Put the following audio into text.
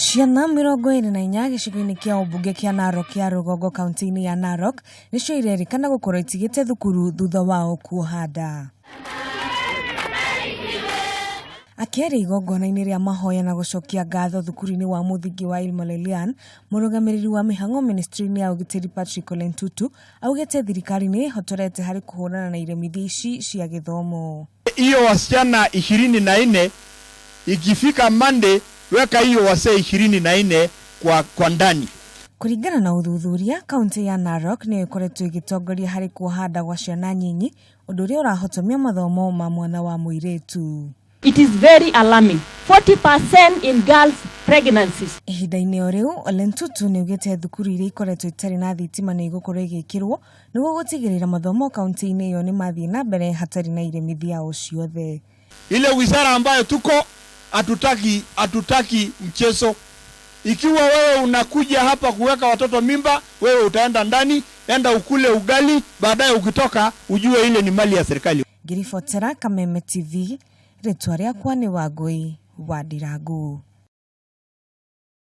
Ciana 24 gĩcigo-inĩ kĩa ũmbunge kĩa Narok kĩa Ruhonge kaunti-inĩ ya Narok nĩcio irerĩkana gũkorwo itigĩte thukuru thutha wao kuoha nda. Akĩaria igongona-inĩ rĩa mahoya na gũcokia ngatho thukuru-inĩ wa mũthingi wa Ilmolelian, murugamiriri wa mihango ministry-inĩ ya ugitiri Patrick Ole Ntutu augĩte thirikari nĩ ĩhotorete harĩ kũhũrana na iremithia ici cia gĩthomo. Hiyo wasichana 24 ikifika Monday weka hiyo wasee 24 kwa ndani. Kuringana na uthuthuria, kaunti ya Narok nĩ ĩkoretwo ĩgĩtongoria harĩ kuoha nda gwa ciana nyinyi, ũndũ ũrĩa ũrahotomia mathomo ma mwena wa mũiritu. It is very alarming. 40% in girls pregnancies. Ihinda-inĩ o rĩu, Ole Ntutu nĩ augĩte thukuru iria ikoretwo itarĩ na thitima nĩ igũkorwo igĩkĩrwo nĩguo gutigirira mathomo kaunti-inĩ iyo nĩ mathiĩ na mbere hatarĩ na iremithia o ciothe. Ile wizara ambayo tuko hatutaki mchezo. Ikiwa wewe unakuja hapa kuweka watoto mimba, wewe utaenda ndani, enda ukule ugali, baadaye ukitoka ujue ile ni mali ya serikali. Ngiribotera Kameme TV, rĩtwa rĩakwa nĩ Wangui wa Ndirangu.